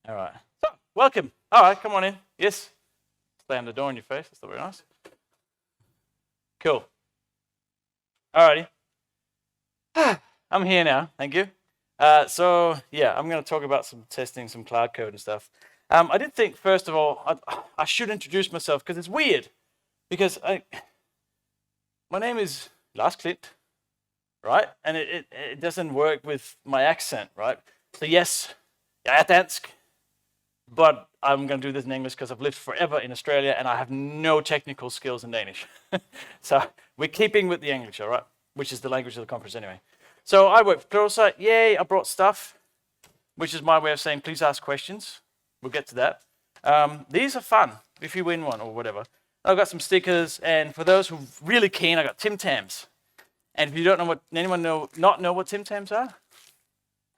All right. So, welcome. All right, come on in. Yes. Slam the door in your face. That's not very nice. Cool. All righty. I'm here now. Thank you. So, yeah, I'm going to talk about some testing, some cloud code and stuff. I did think, first of all, I should introduce myself because it's weird. Because my name is Lars Klint, right? And it doesn't work with my accent, right? So, yes, jeg er dansk. But I'm going to do this in English because I've lived forever in Australia and I have no technical skills in Danish. So we're keeping with the English, all right? Which is the language of the conference anyway. So I work for Pluralsight. Yay, I brought stuff, which is my way of saying please ask questions. We'll get to that. These are fun if you win one or whatever. I've got some stickers, and for those who are really keen, I got Tim Tams. And if you don't know what, anyone not know what Tim Tams are?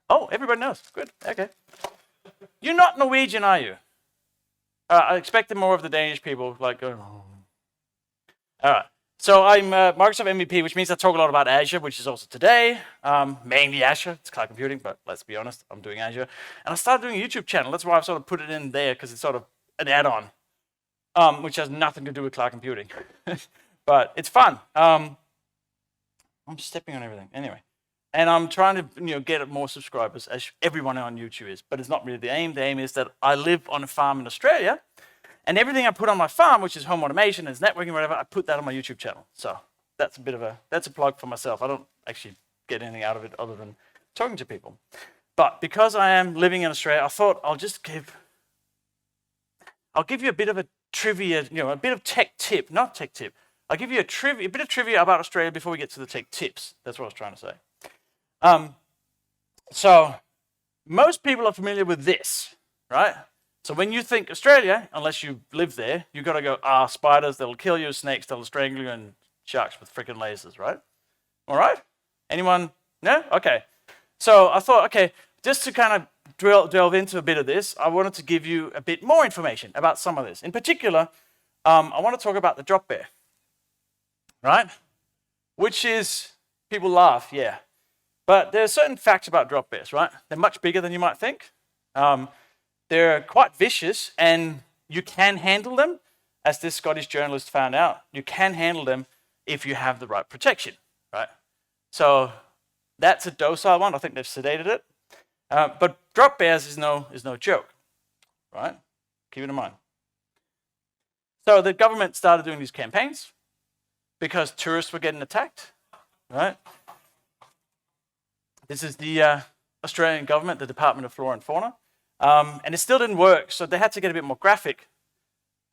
Oh, everybody knows. Good. Okay. You're not Norwegian, are you? I expected more of the Danish people, like, oh. All right. So I'm Microsoft MVP, which means I talk a lot about Azure, which is also today. Mainly Azure. It's cloud computing, but let's be honest, I'm doing Azure. And I started doing a YouTube channel. That's why I've sort of put it in there, because it's sort of an add-on, which has nothing to do with cloud computing. But it's fun. I'm stepping on everything. Anyway. And I'm trying to get more subscribers, as everyone on YouTube is. But it's not really the aim. The aim is that I live on a farm in Australia, and everything I put on my farm, which is home automation, is networking, whatever, I put that on my YouTube channel. So that's a plug for myself. I don't actually get anything out of it other than talking to people. But because I am living in Australia, I thought I'll give you a bit of a trivia, a bit of tech tip, not tech tip. I'll give you a bit of trivia about Australia before we get to the tech tips. That's what I was trying to say. So most people are familiar with this, right? So when you think Australia, unless you live there, you've got to go, spiders, that'll kill you, snakes, that'll strangle you, and sharks with freaking lasers, right? All right? Anyone? No? Okay. So I thought, okay, just to kind of delve into a bit of this, I wanted to give you a bit more information about some of this. In particular, I want to talk about the drop bear, right? Which is, people laugh, yeah. But there are certain facts about drop bears, right? They're much bigger than you might think. They're quite vicious, and you can handle them, as this Scottish journalist found out. You can handle them if you have the right protection, right? So that's a docile one. I think they've sedated it. But drop bears is no joke, right? Keep it in mind. So the government started doing these campaigns because tourists were getting attacked, right? This is the Australian government, the Department of Flora and Fauna. And it still didn't work, so they had to get a bit more graphic.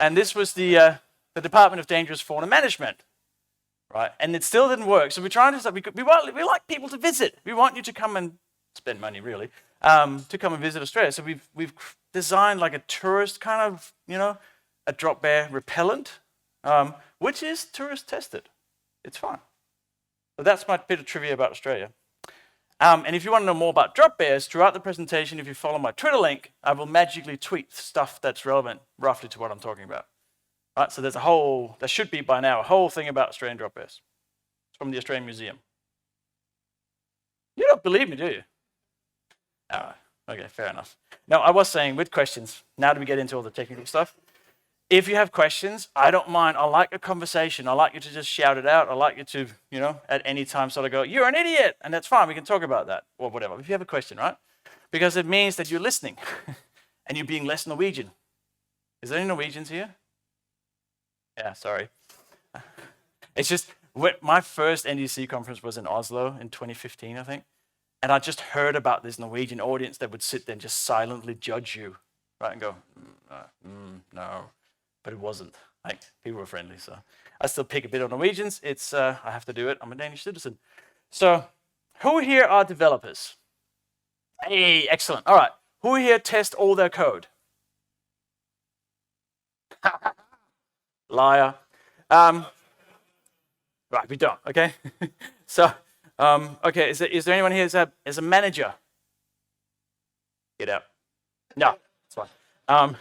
And this was the Department of Dangerous Fauna Management, right? And it still didn't work. So we're trying to, we like people to visit. We want you to come and spend money, really, to come and visit Australia. So we've designed like a tourist kind of, a drop bear repellent, which is tourist tested. It's fine. So that's my bit of trivia about Australia. And if you want to know more about drop bears, throughout the presentation, if you follow my Twitter link, I will magically tweet stuff that's relevant roughly to what I'm talking about. Right, so there should be by now, a whole thing about Australian drop bears. It's from the Australian Museum. You don't believe me, do you? All right, okay, fair enough. No, I was saying with questions, now that we get into all the technical stuff, if you have questions, I don't mind. I like a conversation. I like you to just shout it out. I like you to, at any time sort of go, you're an idiot, and that's fine. We can talk about that or whatever. If you have a question, right? Because it means that you're listening and you're being less Norwegian. Is there any Norwegians here? Yeah, sorry. It's just, my first NDC conference was in Oslo in 2015, I think. And I just heard about this Norwegian audience that would sit there and just silently judge you, right? And go, no. But it wasn't. Like, people were friendly, so I still pick a bit of Norwegians. It's I have to do it. I'm a Danish citizen. So, who here are developers? Hey, excellent. All right. Who here test all their code? Liar. Right, we don't. Okay. So, okay. Is there anyone here as a manager? Get out. No, it's fine.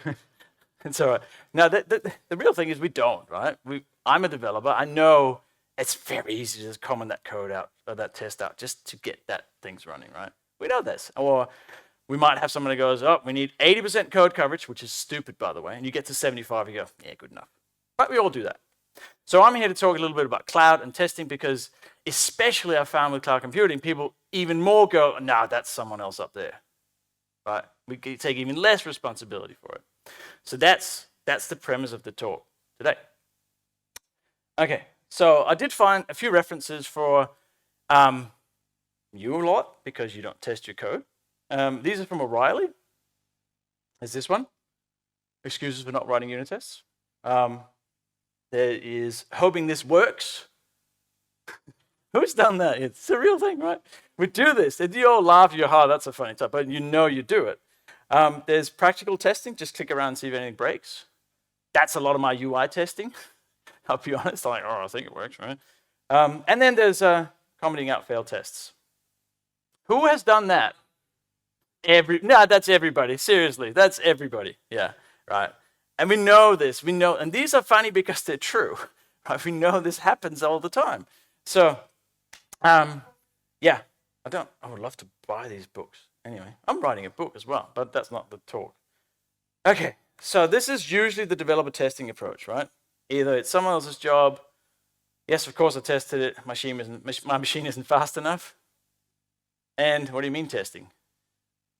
It's all right. Now, the real thing is we don't, right? I'm a developer. I know it's very easy to just comment that code out or that test out just to get that things running, right? We know this. Or we might have someone that goes, oh, we need 80% code coverage, which is stupid, by the way, and you get to 75, you go, yeah, good enough. But we all do that. So I'm here to talk a little bit about cloud and testing because especially I found with cloud computing, people even more go, no, that's someone else up there. Right? We can take even less responsibility for it. So that's the premise of the talk today. Okay, so I did find a few references for you a lot because you don't test your code. These are from O'Reilly. There's this one. Excuses for not writing unit tests. There is hoping this works. Who's done that? It's a real thing, right? We do this. And you all laugh, you're hard, that's a funny type, but you know you do it. There's practical testing. Just click around and see if anything breaks. That's a lot of my UI testing. I'll be honest. I'm like, oh, I think it works, right? And then there's commenting out failed tests. Who has done that? No, that's everybody. Seriously, that's everybody. Yeah, right. And we know this. We know, and these are funny because they're true. Right? We know this happens all the time. So, yeah, I would love to buy these books. Anyway, I'm writing a book as well, but that's not the talk. Okay, so this is usually the developer testing approach, right? Either it's someone else's job. Yes, of course I tested it. My machine isn't fast enough. And what do you mean testing?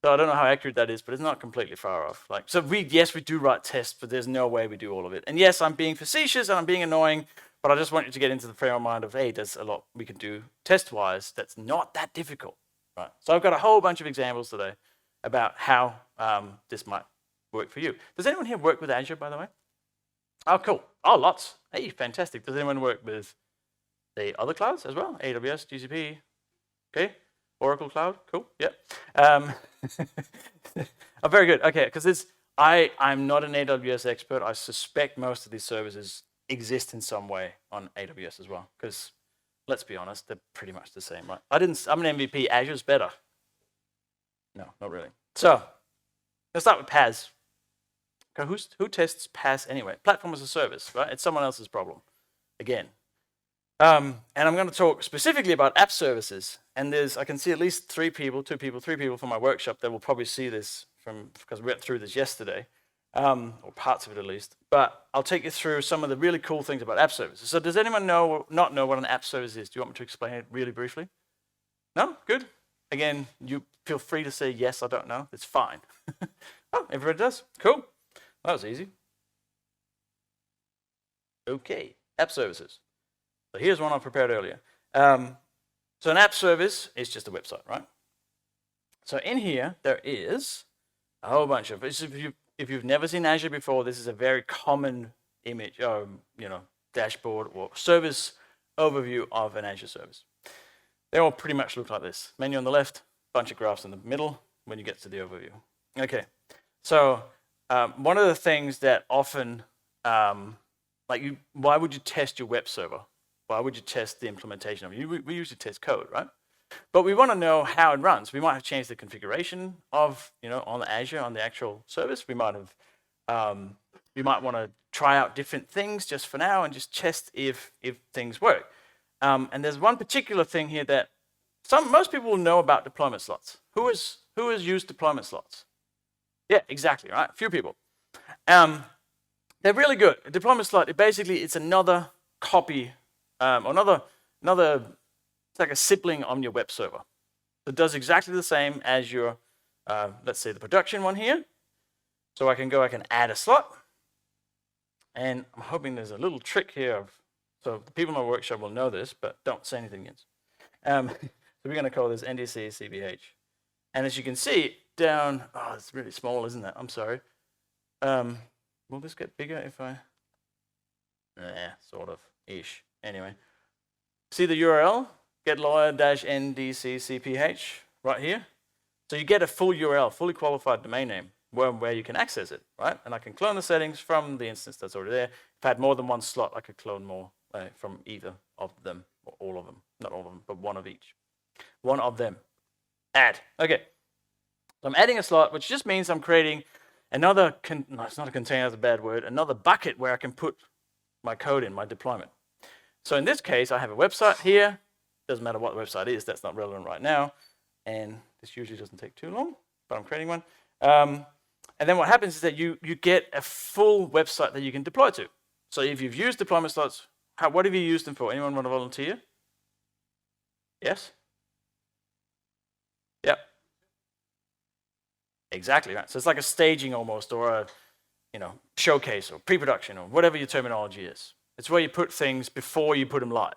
So I don't know how accurate that is, but it's not completely far off. Yes, we do write tests, but there's no way we do all of it. And yes, I'm being facetious and I'm being annoying, but I just want you to get into the frame of mind of, hey, there's a lot we can do test-wise that's not that difficult. Right? So I've got a whole bunch of examples today about how this might work for you. Does anyone here work with Azure, by the way? Oh, cool. Oh, lots. Hey, fantastic. Does anyone work with the other clouds as well? AWS, GCP, okay. Oracle Cloud, cool, yeah. Oh, very good, okay, because I'm not an AWS expert. I suspect most of these services exist in some way on AWS as well, because let's be honest, they're pretty much the same, right? I'm an MVP, Azure's better. No, not really. So, let's start with PaaS. Okay, who tests PaaS anyway? Platform as a service, right? It's someone else's problem, again. And I'm going to talk specifically about app services. And I can see at least three people from my workshop that will probably see this because we went through this yesterday, or parts of it at least. But I'll take you through some of the really cool things about app services. So does anyone not know what an app service is? Do you want me to explain it really briefly? No? Good. Again, you feel free to say, yes, I don't know. It's fine. Oh, everybody does. Cool. That was easy. Okay, app services. So here's one I prepared earlier. So an app service is just a website, right? So in here, there is a whole bunch of, if you've never seen Azure before, this is a very common image, dashboard or service overview of an Azure service. They all pretty much look like this. Menu on the left, bunch of graphs in the middle when you get to the overview. Okay, so one of the things that often, why would you test your web server? Why would you test the implementation of it? We usually test code, right? But we want to know how it runs. We might have changed the configuration of, on Azure, on the actual service. We might have, we might want to try out different things just for now and just test if things work. And there's one particular thing here that most people will know about deployment slots. Who has used deployment slots? Yeah, exactly, right? A few people. They're really good. A deployment slot, it's another copy. It's like a sibling on your web server. It does exactly the same as your, let's say the production one here. So I can add a slot. And I'm hoping there's a little trick here. So the people in my workshop will know this, but don't say anything yet. So we're going to call this NDC CPH. And as you can see down, it's really small, isn't it? I'm sorry. Will this get bigger if I, sort of, ish. Anyway, see the URL, getlawyer-ndc-cph right here. So you get a full URL, fully qualified domain name, where you can access it, right? And I can clone the settings from the instance that's already there. If I had more than one slot, I could clone more from either of them, or all of them. Not all of them, but one of each. One of them. Add. Okay. So I'm adding a slot, which just means I'm creating another, no, it's not a container, that's a bad word, another bucket where I can put my code in, my deployment. So in this case, I have a website here. Doesn't matter what the website is, that's not relevant right now. And this usually doesn't take too long. but I'm creating one. And then what happens is that you get a full website that you can deploy to. So if you've used deployment slots, what have you used them for? Anyone want to volunteer? Yes? Yep. Exactly right. So it's like a staging almost, or a showcase, or pre-production, or whatever your terminology is. It's where you put things before you put them live,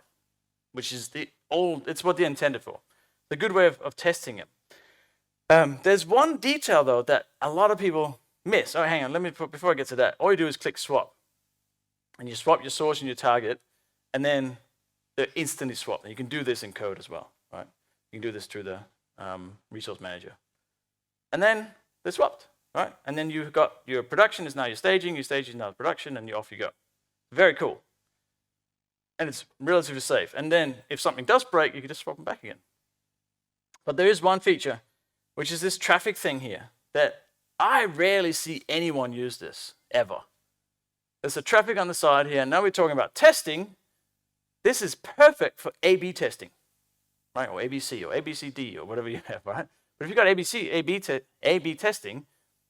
which is it's what they're intended for. The good way of testing it. There's one detail though that a lot of people miss. Oh, hang on, before I get to that, all you do is click swap. And you swap your source and your target, and then they're instantly swapped. And you can do this in code as well, right? You can do this through the resource manager. And then they're swapped, right? And then you've got your production is now your staging is now production, and off you go. Very cool. And it's relatively safe. And then if something does break, you can just swap them back again. But there is one feature, which is this traffic thing here, that I rarely see anyone use this, ever. There's a traffic on the side here, and now we're talking about testing. This is perfect for A/B testing, right? Or ABC, or ABCD, or whatever you have, right? But if you've got A/B testing,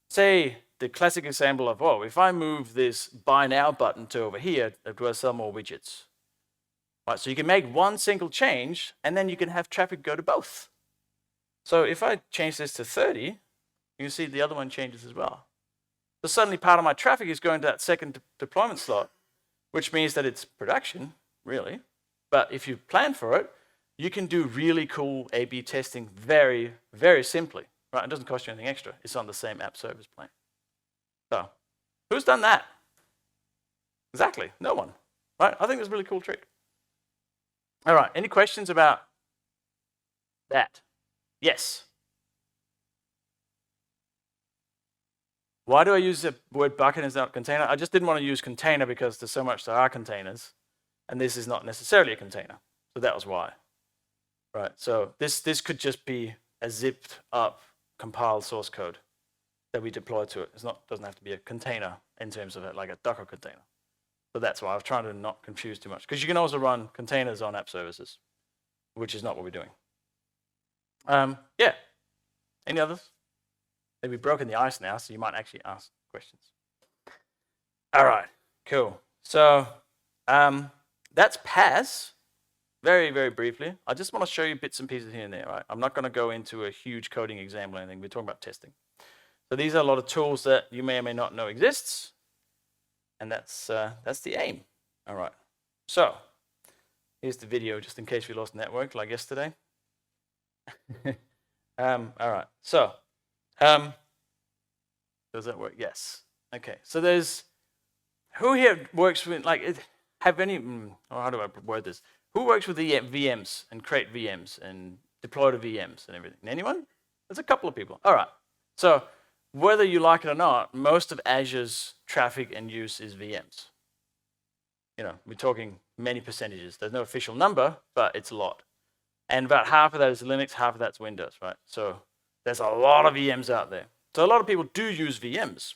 say the classic example of, if I move this buy now button to over here, do I sell more widgets? Right, so you can make one single change, and then you can have traffic go to both. So if I change this to 30, you can see the other one changes as well. So suddenly part of my traffic is going to that second deployment slot, which means that it's production, really. But if you plan for it, you can do really cool A/B testing very, very simply. Right? It doesn't cost you anything extra. It's on the same app service plan. So who's done that? Exactly, no one. Right? I think it's a really cool trick. All right, any questions about that? Yes. Why do I use the word bucket instead of container? I just didn't want to use container because there's so much there are containers, and this is not necessarily a container. So that was why. Right, so this could just be a zipped up compiled source code that we deploy to it. Doesn't have to be a container in terms of it, like a Docker container. So that's why I was trying to not confuse too much, because you can also run containers on app services, which is not what we're doing. Yeah. Any others? We've broken the ice now, so you might actually ask questions. All right, cool. So that's PaaS. Very, very briefly. I just want to show you bits and pieces here and there, right? I'm not going to go into a huge coding example or anything. We're talking about testing. So these are a lot of tools that you may or may not know exists, and that's the aim. All right. So here's the video, just in case we lost network like yesterday. All right. So does that work? Yes. Okay. So who here works with how do I word this? Who works with the VMs and create VMs and deploy to VMs and everything? Anyone? There's a couple of people. All right. So whether you like it or not, most of Azure's traffic and use is VMs. We're talking many percentages. There's no official number, but it's a lot. And about half of that is Linux, half of that's Windows, right? So there's a lot of VMs out there. So a lot of people do use VMs.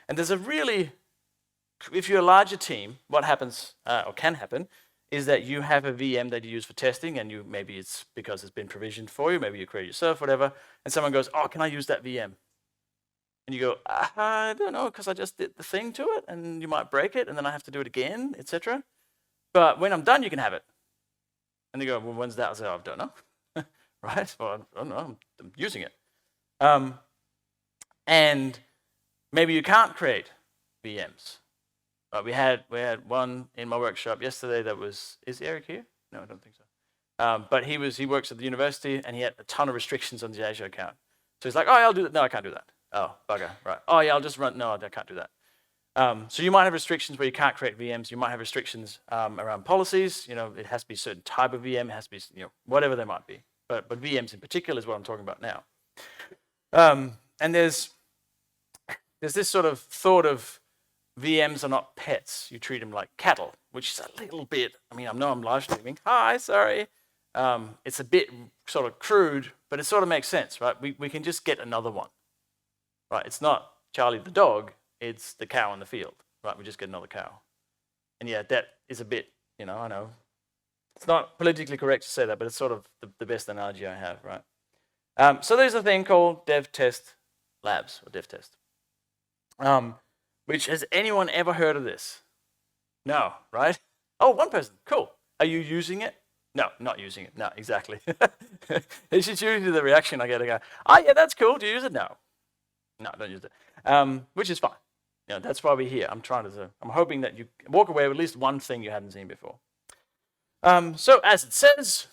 And there's if you're a larger team, what happens, or can happen, is that you have a VM that you use for testing, and maybe it's because it's been provisioned for you, maybe you create it yourself, whatever, and someone goes, can I use that VM? And you go, I don't know, because I just did the thing to it, and you might break it, and then I have to do it again, etc. But when I'm done, you can have it. And they go, well, when's that? I say, I don't know. Right? Well, I don't know, I'm using it. And maybe you can't create VMs. We had one in my workshop yesterday that is Eric here? No, I don't think so. But he works at the university, and he had a ton of restrictions on the Azure account. So he's like, I'll do that. No, I can't do that. Oh, bugger, right. Oh yeah, I'll just run, no, I can't do that. So you might have restrictions where you can't create VMs. You might have restrictions around policies. It has to be a certain type of VM. It has to be, whatever they might be. But VMs in particular is what I'm talking about now. And there's this sort of thought of VMs are not pets. You treat them like cattle, which is a little bit, I know I'm live streaming. Hi, sorry. It's a bit sort of crude, but it sort of makes sense, right? We can just get another one, right? It's not Charlie the dog, it's the cow in the field, right? We just get another cow. And yeah, that is a bit, I know. It's not politically correct to say that, but it's sort of the best analogy I have, right? So there's a thing called dev, test, labs or dev test. Which, has anyone ever heard of this? No, right? Oh, one person, cool. Are you using it? No, not using it. No, exactly. It's just usually the reaction I get. I go, oh yeah, that's cool. Do you use it? No. No, don't use it. Which is fine. You know, that's why we're here. I'm hoping that you walk away with at least one thing you hadn't seen before. So as it says,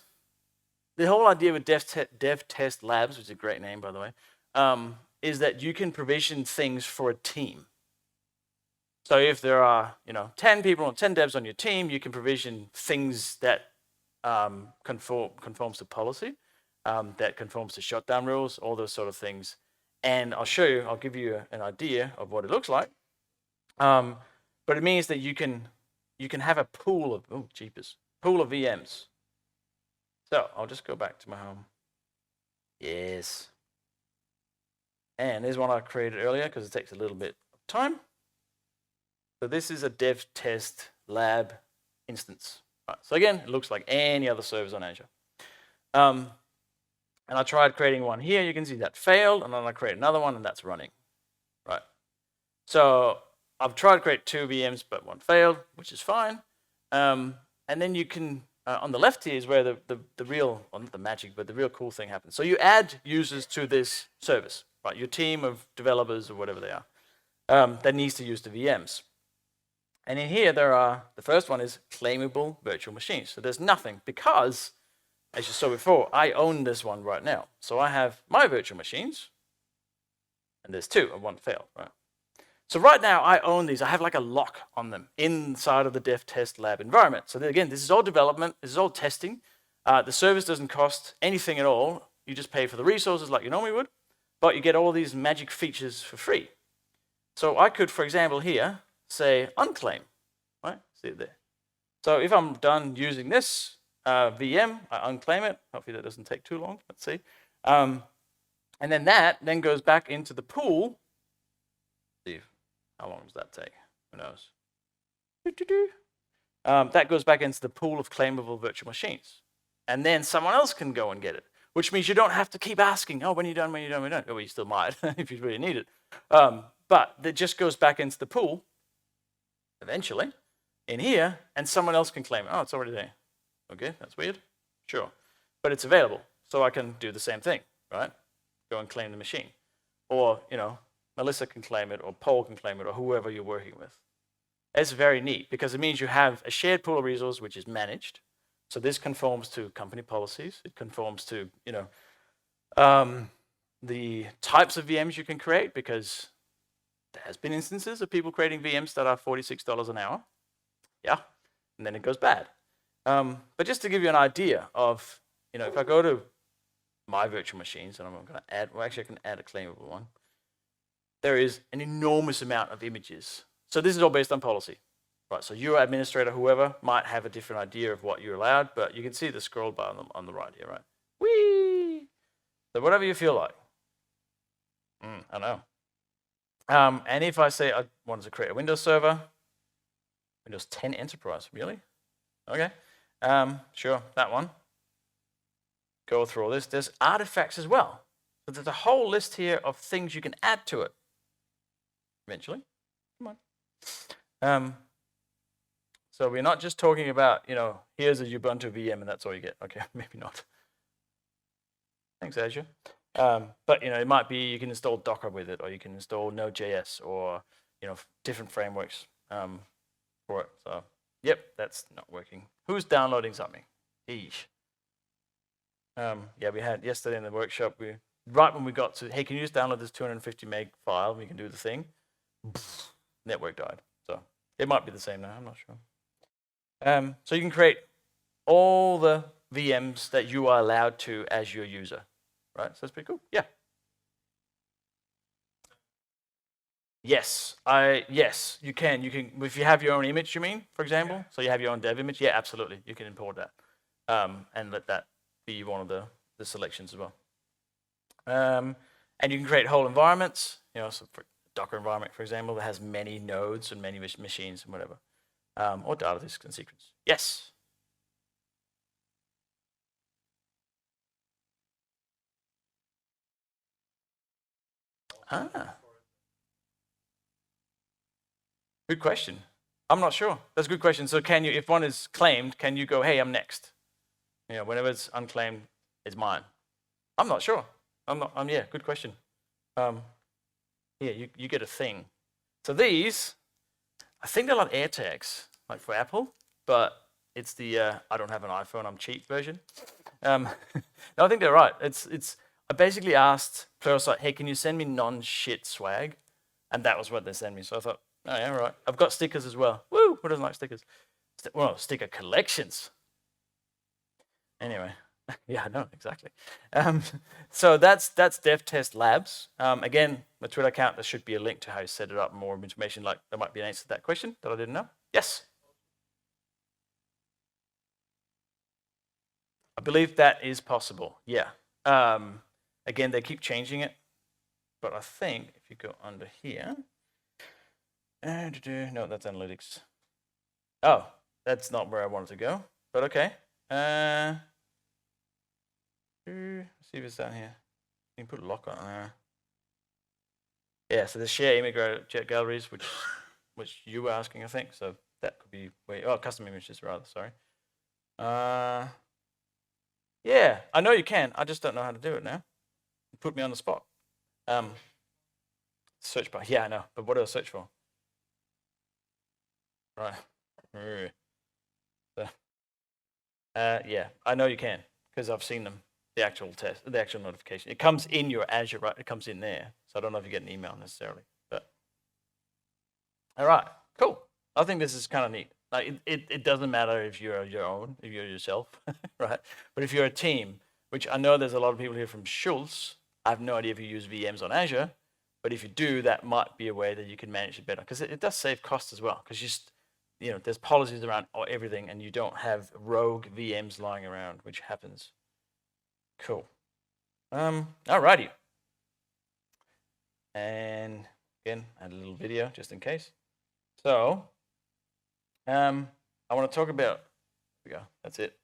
the whole idea with dev test labs, which is a great name, by the way, is that you can provision things for a team. So if there are, 10 people or 10 devs on your team, you can provision things that conforms to policy, that conforms to shutdown rules, all those sort of things. And I'll give you an idea of what it looks like. But it means that you can have a pool of VMs. So I'll just go back to my home. Yes. And there's one I created earlier because it takes a little bit of time. So this is a dev test lab instance. Right. So again, it looks like any other servers on Azure. And I tried creating one here. You can see that failed, and then I create another one, and that's running. Right. So I've tried to create 2 VMs, but one failed, which is fine. And then you can, on the left here is where the real, well, not the magic, but the real cool thing happens. So you add users to this service, right? Your team of developers or whatever they are, that needs to use the VMs. And in here, the first one is claimable virtual machines. So there's nothing because, as you saw before, I own this one right now. So I have my virtual machines, and there's 2, and 1 failed, right? So right now, I own these. I have like a lock on them inside of the dev test lab environment. So again, this is all development. This is all testing. The service doesn't cost anything at all. You just pay for the resources like you normally would, but you get all these magic features for free. So I could, for example, here, say unclaim, right? See it there. So if I'm done using this VM, I unclaim it. Hopefully that doesn't take too long. Let's see. And then that then goes back into the pool. See, how long does that take? Who knows? That goes back into the pool of claimable virtual machines. And then someone else can go and get it, which means you don't have to keep asking, oh, when are you done, when are you done, when are you done? Well, you still might if you really need it. But it just goes back into the pool eventually in here, and someone else can claim it. Oh, it's already there. Okay, that's weird. Sure. But it's available, so I can do the same thing, right? Go and claim the machine. Or, Melissa can claim it, or Paul can claim it, or whoever you're working with. It's very neat because it means you have a shared pool of resources which is managed. So this conforms to company policies. It conforms to, the types of VMs you can create, because there has been instances of people creating VMs that are $46 an hour. Yeah, and then it goes bad. But just to give you an idea of, if I go to my virtual machines, and I'm going to add, well, actually I can add a claimable one. There is an enormous amount of images. So this is all based on policy. Right, so your administrator, whoever, might have a different idea of what you're allowed, but you can see the scroll bar on the right here, right? Whee! So whatever you feel like. I know. And if I say I wanted to create a Windows server, Windows 10 Enterprise, really? Okay, sure, that one. Go through all this. There's artifacts as well. So there's a whole list here of things you can add to it. Eventually, come on. So we're not just talking about, here's a Ubuntu VM and that's all you get. Okay, maybe not. Thanks, Azure. But it might be you can install Docker with it, or you can install Node.js, or different frameworks for it. So, yep, that's not working. Who's downloading something? Eesh. Yeah, we had yesterday in the workshop. Right when we got to, hey, can you just download this 250 meg file? We can do the thing. Network died. So it might be the same now. I'm not sure. So you can create all the VMs that you are allowed to as your user. Right, so that's pretty cool. Yeah. Yes, yes, you can. You can, if you have your own image, you mean, for example? Yeah. So you have your own dev image? Yeah, absolutely. You can import that and let that be one of the selections as well. And you can create whole environments, so for Docker environment, for example, that has many nodes and many machines and whatever, or data disks and secrets. Yes? Ah. Good question. I'm not sure. That's a good question. So can you, if one is claimed, can you go, hey, I'm next? You know, whenever it's unclaimed, it's mine. I'm not sure. Yeah, good question. Yeah, you get a thing. So these, I think they're like AirTags, like for Apple, but it's the I don't have an iPhone, I'm cheap version. No, I think they're right. I basically asked Pluralsight, hey, can you send me non-shit swag? And that was what they sent me. So I thought, oh yeah, right. I've got stickers as well. Woo! Who doesn't like stickers? Well, sticker collections. Anyway, yeah, I know exactly. So that's DevTest Labs. Again, the Twitter account. There should be a link to how you set it up. More information, like there might be an answer to that question that I didn't know. Yes. I believe that is possible. Yeah. Again, they keep changing it, but I think if you go under here, no, that's analytics. Oh, that's not where I wanted to go, but okay. Let's see if it's down here. You can put a lock on there. Yeah, so the share image galleries, which you were asking, I think. So that could be custom images rather. Sorry. Yeah, I know you can. I just don't know how to do it now. You put me on the spot. Search bar. Yeah, I know. But what do I search for? Right. So, yeah, I know you can because I've seen them. The actual test, the actual notification. It comes in your Azure, right? It comes in there. So I don't know if you get an email necessarily. But all right, cool. I think this is kind of neat. Like it doesn't matter if you're your own, if you're yourself, right? But if you're a team, which I know there's a lot of people here from Schultz. I have no idea if you use VMs on Azure, but if you do, that might be a way that you can manage it better because it does save costs as well. Because there's policies around everything, and you don't have rogue VMs lying around, which happens. Cool. Alrighty. And again, add a little video just in case. So, I want to talk about. There we go. That's it.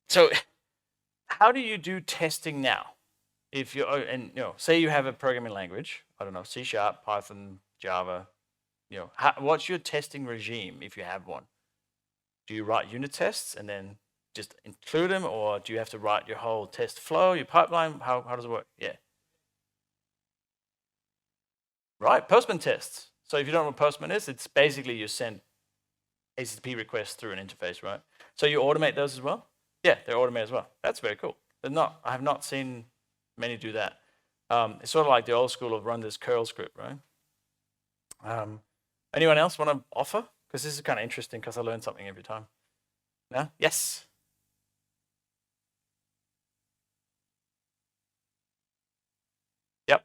So, how do you do testing now? If say you have a programming language, I don't know, C#, Python, Java. What's your testing regime if you have one? Do you write unit tests and then just include them, or do you have to write your whole test flow, your pipeline? How does it work? Yeah. Right, Postman tests. So if you don't know what Postman is, it's basically you send HTTP requests through an interface, right? So you automate those as well? Yeah, they're automated as well. That's very cool. I have not seen many do that. It's sort of like the old school of run this curl script, right? Anyone else want to offer? Because this is kind of interesting because I learn something every time. No? Yes? Yep.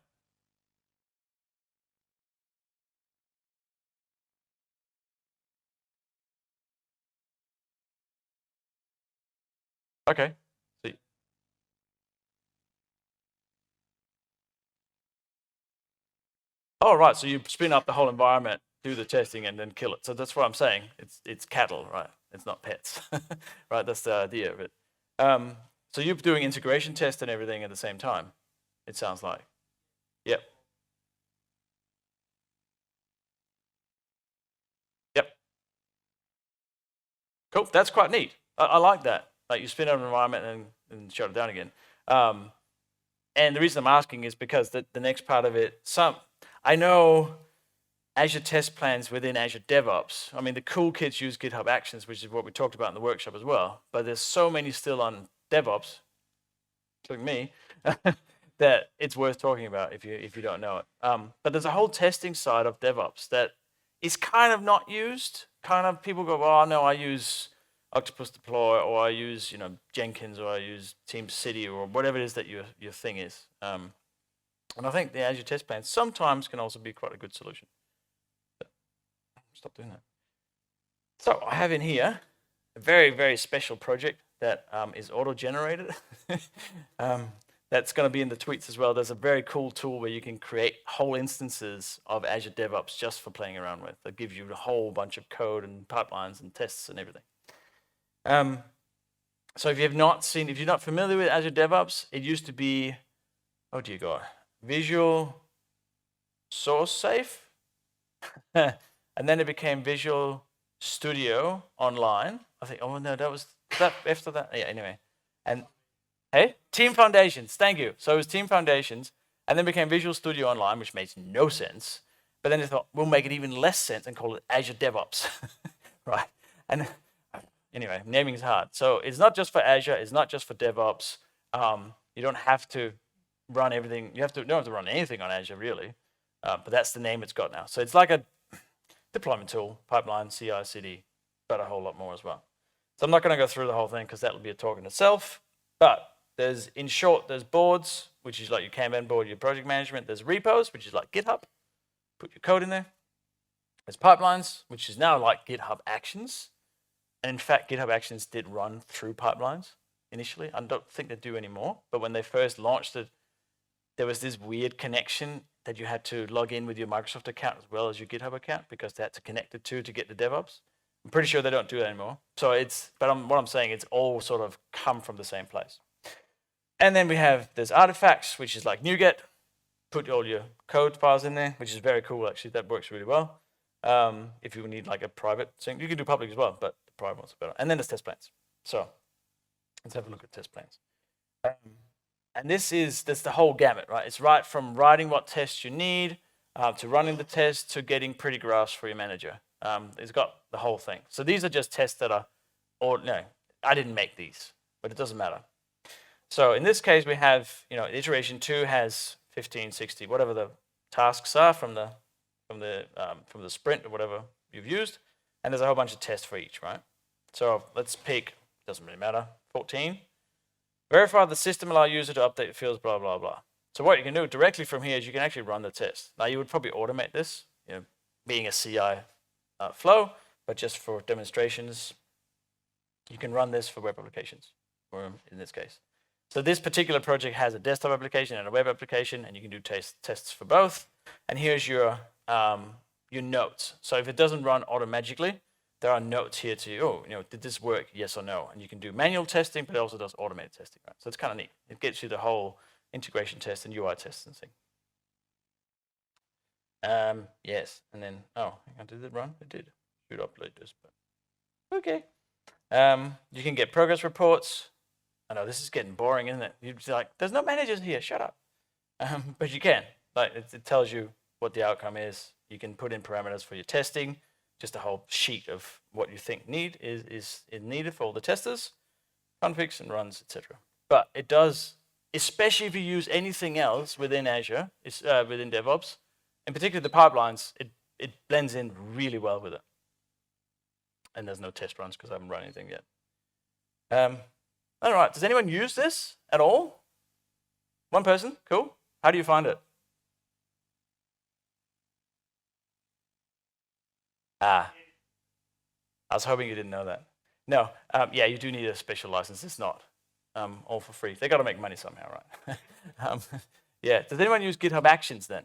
Okay. See. Oh, right. So you spin up the whole environment, do the testing, and then kill it. So that's what I'm saying. It's cattle, right? It's not pets, right? That's the idea of it. So you're doing integration tests and everything at the same time, it sounds like. Yep. Yep. Cool. That's quite neat. I like that. Like you spin up an environment and shut it down again. And the reason I'm asking is because the next part of it, I know Azure test plans within Azure DevOps. I mean, the cool kids use GitHub Actions, which is what we talked about in the workshop as well. But there's so many still on DevOps, including me, that it's worth talking about if you don't know it. But there's a whole testing side of DevOps that is kind of not used. Kind of people go, oh no, I use Octopus Deploy, or I use Jenkins, or I use TeamCity, or whatever it is that your thing is. And I think the Azure test plan sometimes can also be quite a good solution. Stop doing that. So I have in here a very, very special project that is auto-generated. That's going to be in the tweets as well. There's a very cool tool where you can create whole instances of Azure DevOps just for playing around with. That gives you a whole bunch of code and pipelines and tests and everything. So if you're not familiar with Azure DevOps, it used to be, oh dear God, Visual Source Safe, and then it became Visual Studio Online. I think, oh no, that was that after that. Yeah, anyway. And hey, Team Foundations, thank you. So it was Team Foundations, and then became Visual Studio Online, which makes no sense. But then they thought, we'll make it even less sense and call it Azure DevOps, right? And anyway, naming is hard. So it's not just for Azure, it's not just for DevOps. You don't have to run everything. You don't have to run anything on Azure, really. But that's the name it's got now. So it's like a deployment tool, pipeline, CI, CD, but a whole lot more as well. So I'm not going to go through the whole thing because that will be a talk in itself. But in short, there's boards, which is like your Kanban board, your project management. There's repos, which is like GitHub. Put your code in there. There's pipelines, which is now like GitHub Actions. And in fact, GitHub Actions did run through pipelines initially. I don't think they do anymore. But when they first launched it, there was this weird connection that you had to log in with your Microsoft account as well as your GitHub account because they had to connect the two to get the DevOps. I'm pretty sure they don't do that anymore. So what I'm saying, it's all sort of come from the same place. And then there's artifacts, which is like NuGet. Put all your code files in there, which is very cool, actually. That works really well. If you need like a private thing, you can do public as well, but the private ones are better. And then there's test plans. So let's have a look at test plans. And that's the whole gamut, right? It's right from writing what tests you need, to running the test, to getting pretty graphs for your manager. It's got the whole thing. So these are just tests that are, I didn't make these, but it doesn't matter. So in this case, we have, iteration 2 has 15, 60, whatever the tasks are from the sprint or whatever you've used, and there's a whole bunch of tests for each, right? So let's pick, doesn't really matter, 14. Verify the system allow user to update the fields, blah, blah, blah. So what you can do directly from here is you can actually run the test. Now you would probably automate this, being a CI flow, but just for demonstrations, you can run this for web applications, or in this case. So this particular project has a desktop application and a web application, and you can do tests for both. And here's your notes. So if it doesn't run automatically, there are notes here to, did this work, yes or no? And you can do manual testing, but it also does automated testing, right? So it's kind of neat. It gets you the whole integration test and UI tests and thing. Yes, and then, did it run? It did. Should upload this, but okay. You can get progress reports. I know this is getting boring, isn't it? You're like, there's no managers here, shut up. But you can. Like it tells you what the outcome is. You can put in parameters for your testing, just a whole sheet of what you think is needed for all the testers, configs and runs, etc. But it does, especially if you use anything else within Azure, within DevOps, in particular the pipelines, it blends in really well with it. And there's no test runs because I haven't run anything yet. All right, does anyone use this at all? One person, cool. How do you find it? I was hoping you didn't know that. No, yeah, you do need a special license. It's not all for free. They got to make money somehow, right? Yeah, does anyone use GitHub Actions then?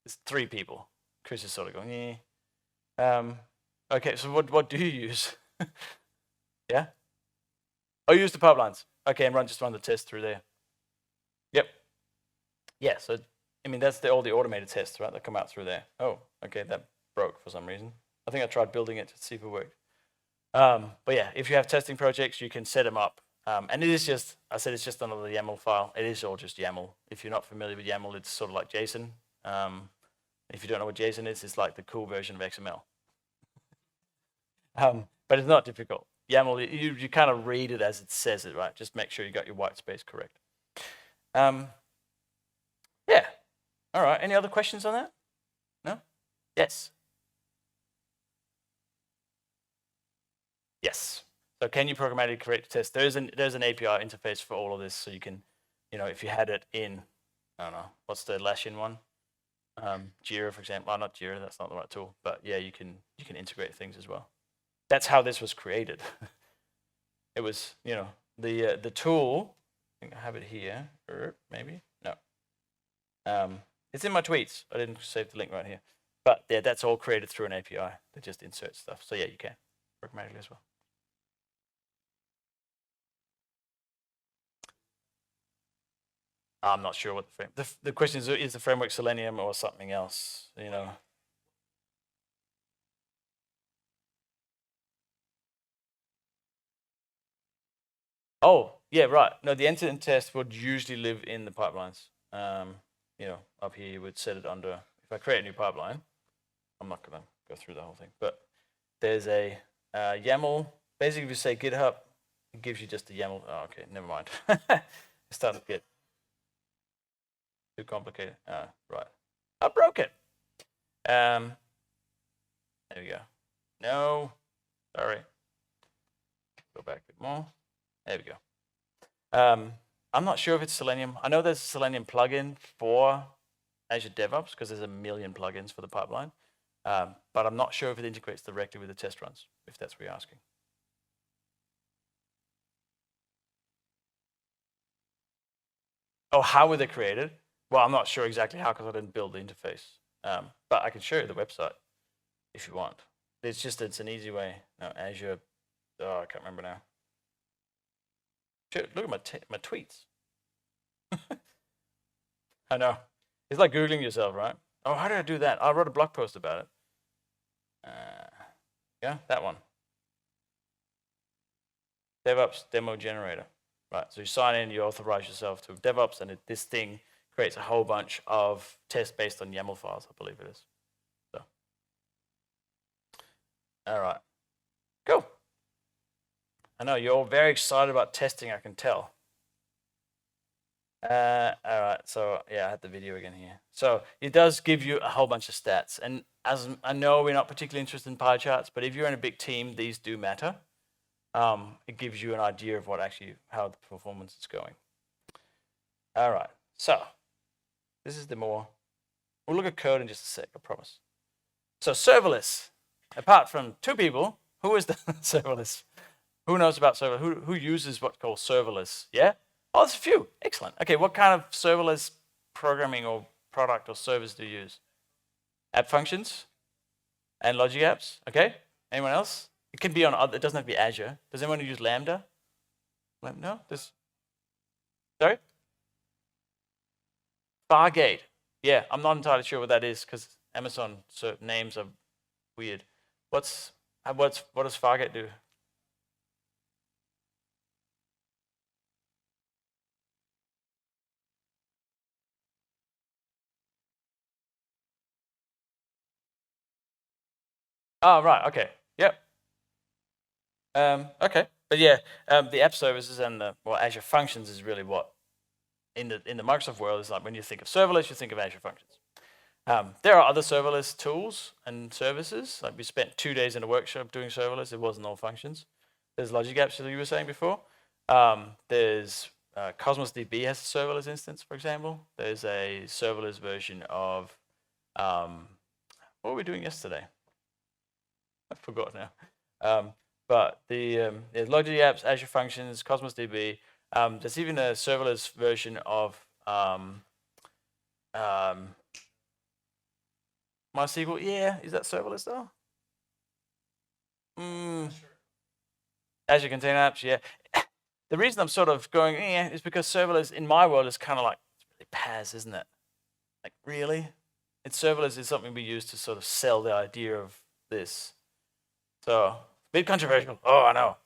There's 3 people. Chris is sort of going, yeah. Okay, so what do you use? Yeah? Oh, you use the pipelines. Okay, and just run the test through there. Yep. Yeah, so, that's all the automated tests, right, that come out through there. Oh, okay, that broke for some reason. I think I tried building it to see if it worked. But yeah, if you have testing projects, you can set them up. And it is just, I said it's just another YAML file. It is all just YAML. If you're not familiar with YAML, it's sort of like JSON. If you don't know what JSON is, it's like the cool version of XML. But it's not difficult. YAML, you kind of read it as it says it, right? Just make sure you got your white space correct. Yeah. All right. Any other questions on that? No? Yes. Yes. So can you programmatically create tests? There's an API interface for all of this, so you can, if you had it in, I don't know, what's the Lashin one? Jira, for example. Well, not Jira, that's not the right tool, but yeah, you can integrate things as well. That's how this was created. It was, the tool. I think I have it here. Maybe no. It's in my tweets. I didn't save the link right here, but yeah, that's all created through an API that just inserts stuff. So yeah, you can programmatically as well. I'm not sure what the question is the framework Selenium or something else, you know? Oh, yeah, right. No, the end-to-end test would usually live in the pipelines. You know, up here you would set it under, if I create a new pipeline, I'm not going to go through the whole thing, but there's a YAML. Basically, if you say GitHub, it gives you just a YAML. Oh, okay, never mind. It's starting to get too complicated. Right. I broke it. There we go. No, sorry. Go back a bit more. There we go. I'm not sure if it's Selenium. I know there's a Selenium plugin for Azure DevOps because there's a million plugins for the pipeline. But I'm not sure if it integrates directly with the test runs, if that's what you're asking. Oh, how were they created? Well, I'm not sure exactly how because I didn't build the interface. But I can show you the website if you want. It's an easy way. No, Azure, oh, I can't remember now. Look at my tweets. I know. It's like Googling yourself, right? Oh, how did I do that? I wrote a blog post about it. Yeah, that one. DevOps demo generator. Right, so you sign in, you authorize yourself to DevOps, and this thing creates a whole bunch of tests based on YAML files, I believe it is. So, all right, cool. I know you're all very excited about testing, I can tell. All right, so yeah, I had the video again here. So it does give you a whole bunch of stats. And as I know we're not particularly interested in pie charts, but if you're in a big team, these do matter. It gives you an idea of how the performance is going. All right, so this is we'll look at code in just a sec, I promise. So serverless, apart from two people, who is the serverless? Who knows about serverless? Who uses what's called serverless? Yeah? Oh, there's a few. Excellent. Okay, what kind of serverless programming or product or service do you use? App functions and logic apps. Okay. Anyone else? It can be on other. It doesn't have to be Azure. Does anyone use Lambda? No. Sorry. Fargate. Yeah, I'm not entirely sure what that is because Amazon names are weird. What does Fargate do? Oh, right. Okay. Yep. Okay. But yeah, the app services and Azure Functions is really what in the Microsoft world is like when you think of serverless, you think of Azure Functions. There are other serverless tools and services. Like we spent 2 days in a workshop doing serverless. It wasn't all functions. There's logic apps that you were saying before. There's Cosmos DB has a serverless instance, for example. There's a serverless version of what were we doing yesterday? I forgot now. But the logic apps, Azure Functions, Cosmos DB. There's even a serverless version of MySQL. Yeah, is that serverless though? Sure. Azure Container Apps, yeah. The reason I'm sort of going, is because serverless in my world is kind of like, it's really PaaS, isn't it? Like, really? Serverless is something we use to sort of sell the idea of this. So, a bit controversial. Oh, I know.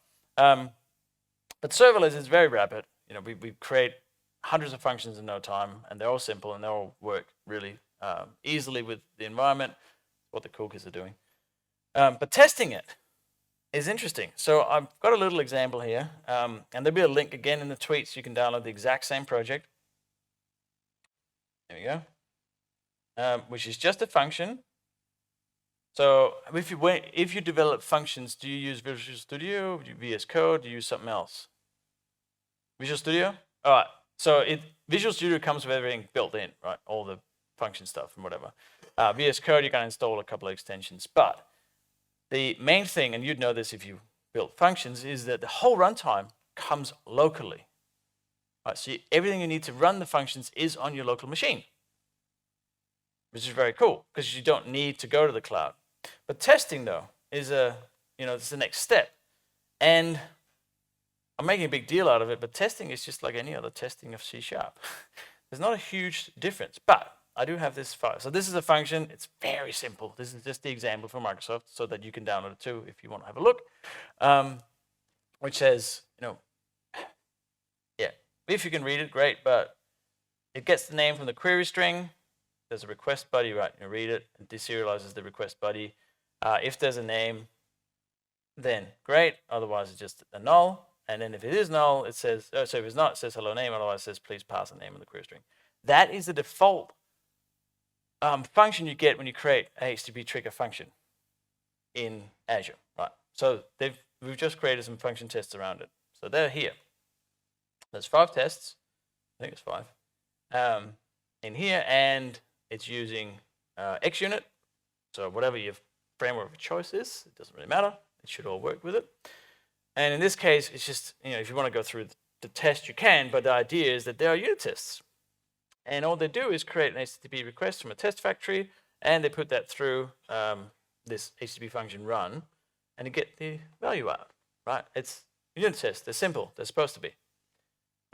But serverless is very rapid. You know, we create hundreds of functions in no time, and they're all simple, and they all work really easily with the environment, what the cool kids are doing. But testing it is interesting. So I've got a little example here, and there'll be a link again in the tweets. You can download the exact same project. There we go. Which is just a function. So if you develop functions, do you use Visual Studio, do you VS Code, do you use something else? Visual Studio? All right. So Visual Studio comes with everything built in, right? All the function stuff and whatever. VS Code, you can install a couple of extensions. But the main thing, and you'd know this if you built functions, is that the whole runtime comes locally. Right, so everything you need to run the functions is on your local machine, which is very cool because you don't need to go to the cloud. But testing, though, is it's the next step. And I'm making a big deal out of it, but testing is just like any other testing of C#. There's not a huge difference, but I do have this file. So this is a function. It's very simple. This is just the example from Microsoft so that you can download it too if you want to have a look, which says, yeah, if you can read it, great, but it gets the name from the query string. There's a request buddy, right? You read it and deserializes the request buddy. If there's a name, then great. Otherwise, it's just a null. And then if it is null, it says, so if it's not, it says hello name. Otherwise, it says please pass the name of the query string. That is the default function you get when you create a HTTP trigger function in Azure, right? So we've just created some function tests around it. So they're here. There's 5 tests. I think it's 5 in here, and it's using XUnit. So whatever your framework of choice is, it doesn't really matter. It should all work with it. And in this case, it's just, if you want to go through the test, you can, but the idea is that there are unit tests. And all they do is create an HTTP request from a test factory, and they put that through this HTTP function run, and you get the value out, right? It's unit tests. They're simple. They're supposed to be.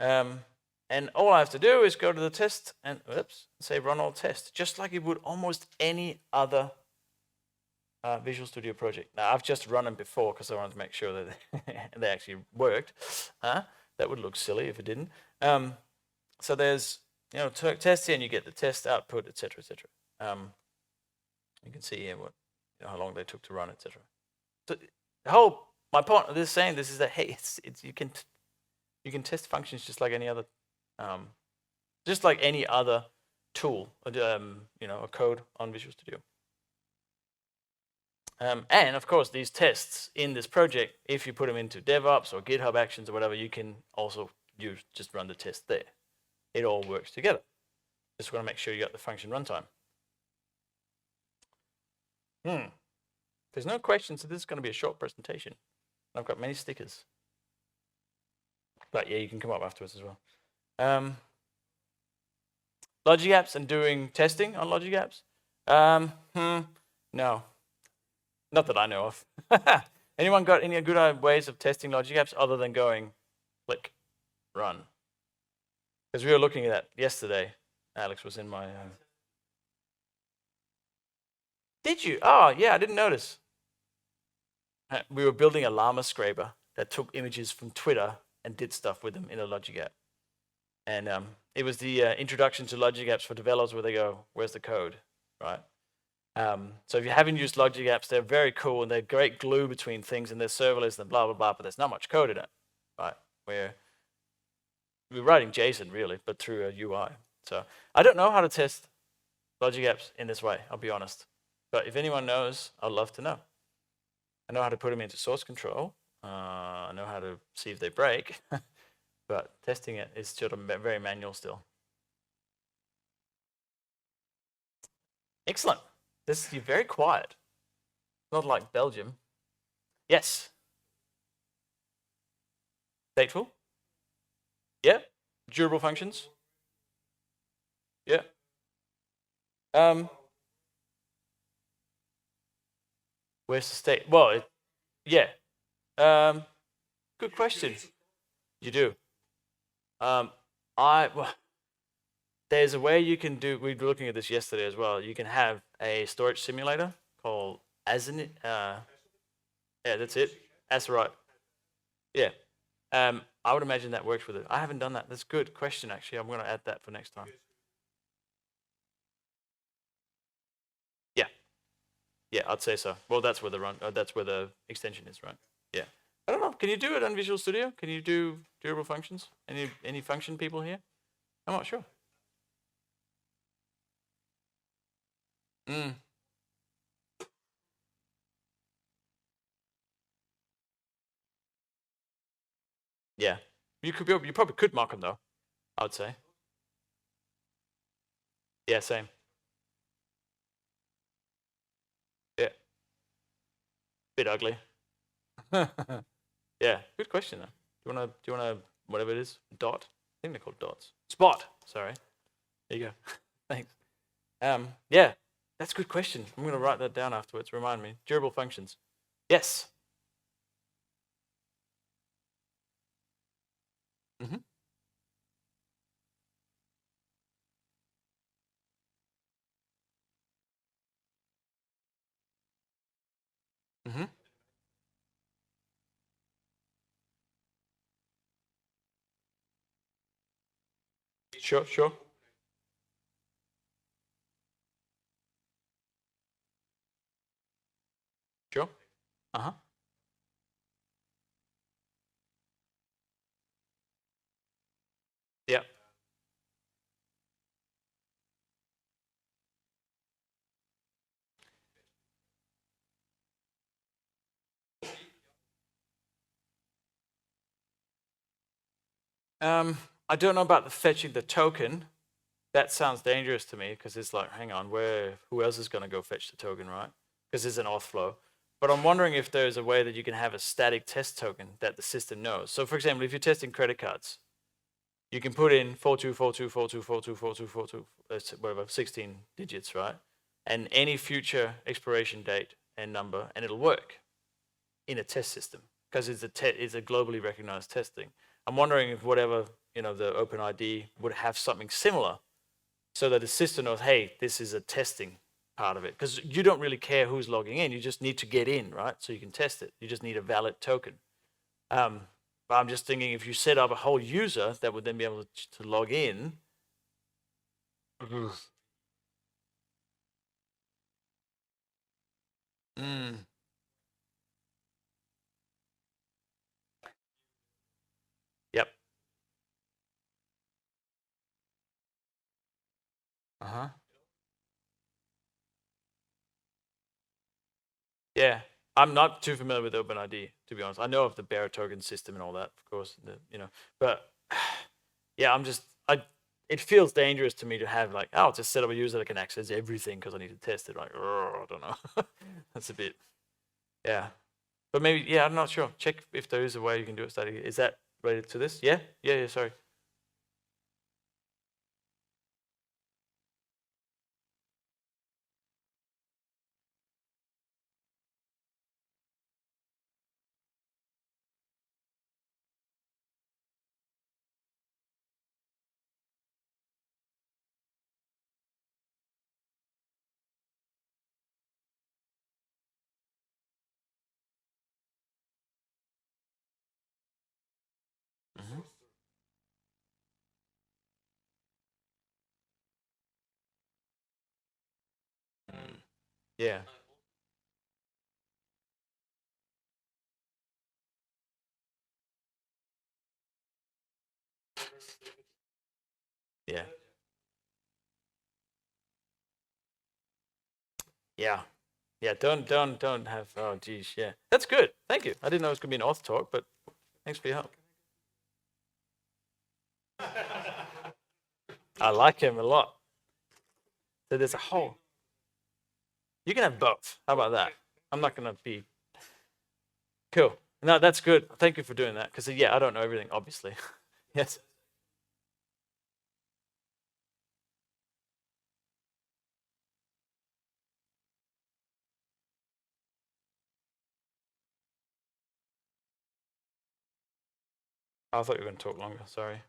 And all I have to do is go to the test and say run all tests, just like you would almost any other Visual Studio project. Now, I've just run them before because I wanted to make sure that they actually worked. That would look silly if it didn't. So there's, test here, and you get the test output, etc., etc. You can see here how long they took to run, etc. So my point of this saying this is that hey, you can test functions just like any other tool, a code on Visual Studio. And of course, these tests in this project, if you put them into DevOps or GitHub Actions or whatever, you can also just run the test there. It all works together. Just want to make sure you got the function runtime. There's no questions, so this is going to be a short presentation. I've got many stickers. But yeah, you can come up afterwards as well. Logic apps and doing testing on logic apps? No. Not that I know of. Anyone got any good ways of testing logic apps other than going click, run? Because we were looking at that yesterday. Alex was in my... Did you? Oh, yeah, I didn't notice. We were building a Llama Scraper that took images from Twitter and did stuff with them in a logic app. And it was the introduction to logic apps for developers where they go, where's the code, right? So if you haven't used logic apps, they're very cool and they're great glue between things, and they're serverless and blah, blah, blah, but there's not much code in it, right? We're writing JSON really, but through a UI. So I don't know how to test logic apps in this way, I'll be honest. But if anyone knows, I'd love to know. I know how to put them into source control. I know how to see if they break, but testing it is sort of very manual still. Excellent. You're very quiet. Not like Belgium. Yes. Stateful? Yeah. Durable functions? Yeah. Where's the state? Well, yeah. Good question. You do. There's a way you can do, we were looking at this yesterday as well, you can have a storage simulator called Azure. Yeah, that's it. That's right. Yeah. I would imagine that works with it. I haven't done that. That's a good question, actually. I'm going to add that for next time. Yeah. Yeah, I'd say so. Well, that's where the extension is, right? Yeah. I don't know. Can you do it on Visual Studio? Can you do durable functions? Any function people here? I'm not sure. Yeah, you probably could mock them though, I would say. Yeah, same. Yeah, bit ugly. Yeah, good question though. Do you wanna whatever it is, dot? I think they're called dots. Spot. Sorry. There you go. Thanks. Yeah, that's a good question. I'm gonna write that down afterwards. Remind me. Durable functions. Yes. Sure, sure. Sure. Uh-huh. Yeah. I don't know about the fetching the token. That sounds dangerous to me because it's like, hang on, who else is going to go fetch the token, right? Because it's an auth flow. But I'm wondering if there's a way that you can have a static test token that the system knows. So for example, if you're testing credit cards, you can put in 424242424242, whatever, 16 digits, right? And any future expiration date and number, and it'll work in a test system because it's a globally recognized testing. I'm wondering if whatever, the OpenID would have something similar so that the system knows, hey, this is a testing part of it. Because you don't really care who's logging in. You just need to get in, right? So you can test it. You just need a valid token. But I'm just thinking if you set up a whole user that would then be able to log in. Mm. Yep. Uh-huh. Yeah. I'm not too familiar with OpenID, to be honest. I know of the bearer token system and all that, of course, but yeah, it feels dangerous to me to have like, oh, just set up a user that can access everything because I need to test it. Like, I don't know. That's a bit, yeah. But maybe, yeah, I'm not sure. Check if there is a way you can do it static. Is that related to this? Yeah? Yeah, sorry. Mm-hmm. Mm. Yeah. Yeah. Yeah. Yeah, don't have, oh, geez, yeah. That's good. Thank you. I didn't know it was going to be an auth talk, but thanks for your help. I like him a lot. So there's a whole, you can have both. How about that? I'm not going to be, cool. No, that's good. Thank you for doing that. Because, yeah, I don't know everything, obviously. Yes. I thought you were going to talk longer. Sorry.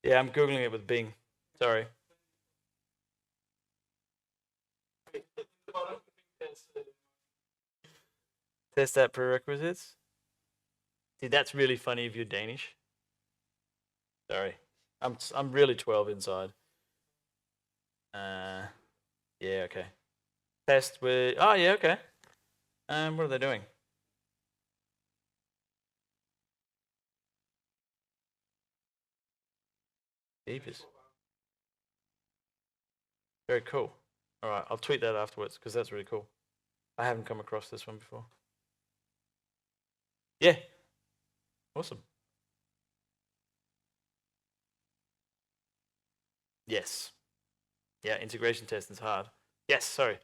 Yeah, I'm Googling it with Bing. Sorry. Test that prerequisites. See, that's really funny if you're Danish. Sorry. I'm really 12 inside. Yeah, okay. Test with, oh, yeah, okay. What are they doing? Jeepers. Very cool. All right, I'll tweet that afterwards because that's really cool. I haven't come across this one before. Yeah. Awesome. Yes. Yeah, integration testing is hard. Yes, sorry.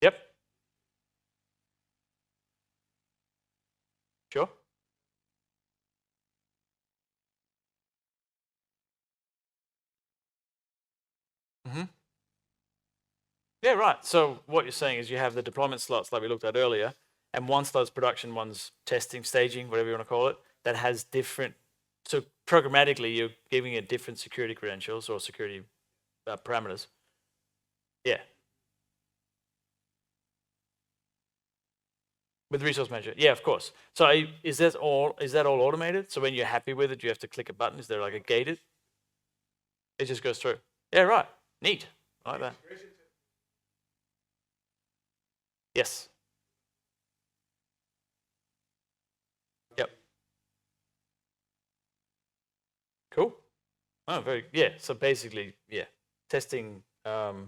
Yep. Sure. Mm-hmm. Yeah, right. So what you're saying is you have the deployment slots like we looked at earlier, and once those production ones, testing, staging, whatever you want to call it, that has different, so programmatically you're giving it different security credentials or security parameters. Yeah. With resource manager, yeah, of course. So is that all automated? So when you're happy with it, you have to click a button. Is there like a gated? It just goes through. Yeah, right. Neat. I like that. Yes. Yep. Cool. Oh, So basically, yeah, testing. You're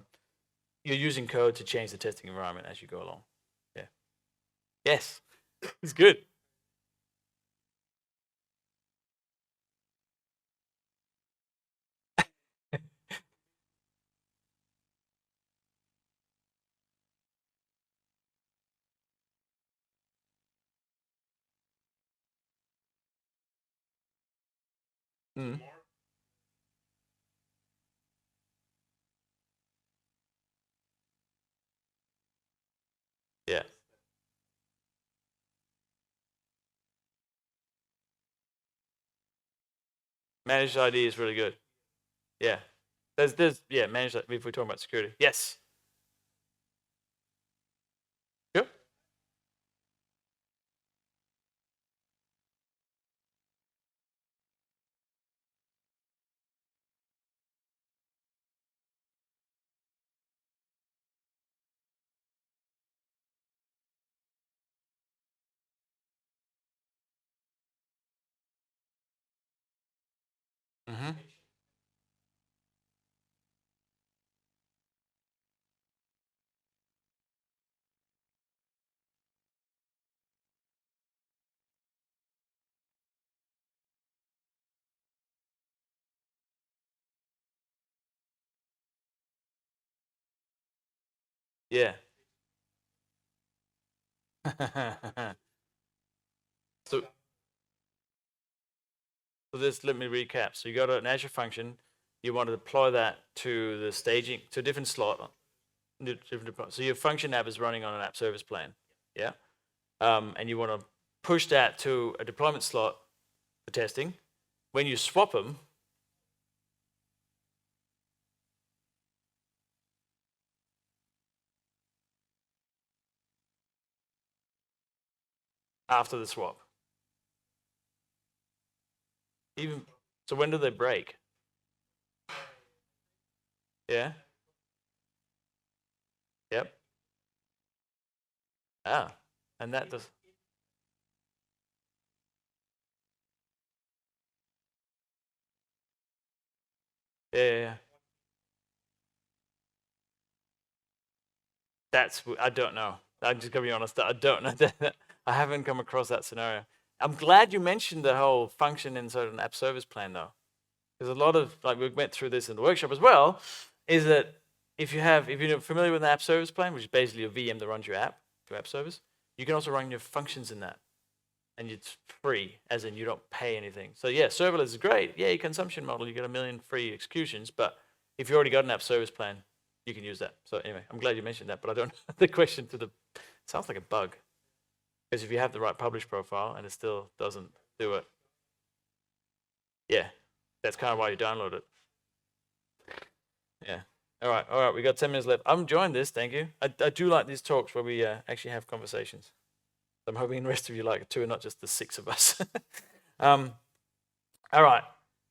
using code to change the testing environment as you go along. Yeah. Yes. It's good. Mm. Yeah. Managed ID is really good. Yeah. Managed if we're talking about security. Yes. Yep. Mm-hmm. Yeah. so let me recap. So you got an Azure function, you want to deploy that to the staging, to a different slot. So your function app is running on an app service plan. Yeah. And you want to push that to a deployment slot for testing. When you swap them, after the swap. So when do they break? Yeah. Yep. Ah. And that does. Yeah. I don't know. I'm just gonna be honest. I don't know that. I haven't come across that scenario. I'm glad you mentioned the whole function inside an app service plan though, because a lot of we went through this in the workshop as well. Is that if you're familiar with an app service plan, which is basically a VM that runs your app service, you can also run your functions in that, and it's free, as in you don't pay anything. So yeah, serverless is great. Yeah, your consumption model, you get 1 million free executions, but if you already got an app service plan, you can use that. So anyway, I'm glad you mentioned that, but I don't know the question to the, sounds like a bug. Because if you have the right publish profile and it still doesn't do it, yeah, that's kind of why you download it. Yeah. All right, we got 10 minutes left. I'm enjoying this, thank you. I do like these talks where we actually have conversations. I'm hoping the rest of you like it too, and not just the 6 of us. All right,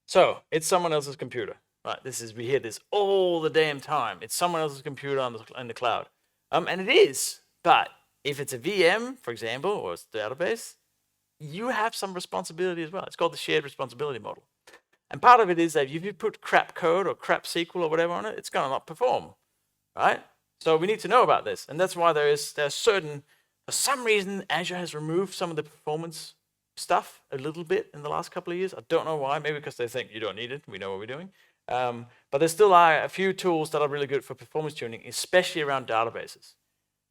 so it's someone else's computer. Right, we hear this all the damn time. It's someone else's computer in the cloud. And it is, but if it's a VM, for example, or it's a database, you have some responsibility as well. It's called the shared responsibility model. And part of it is that if you put crap code or crap SQL or whatever on it, it's going to not perform, right? So we need to know about this. And that's why there's certain, for some reason, Azure has removed some of the performance stuff a little bit in the last couple of years. I don't know why, maybe because they think you don't need it, we know what we're doing. But there still are a few tools that are really good for performance tuning, especially around databases.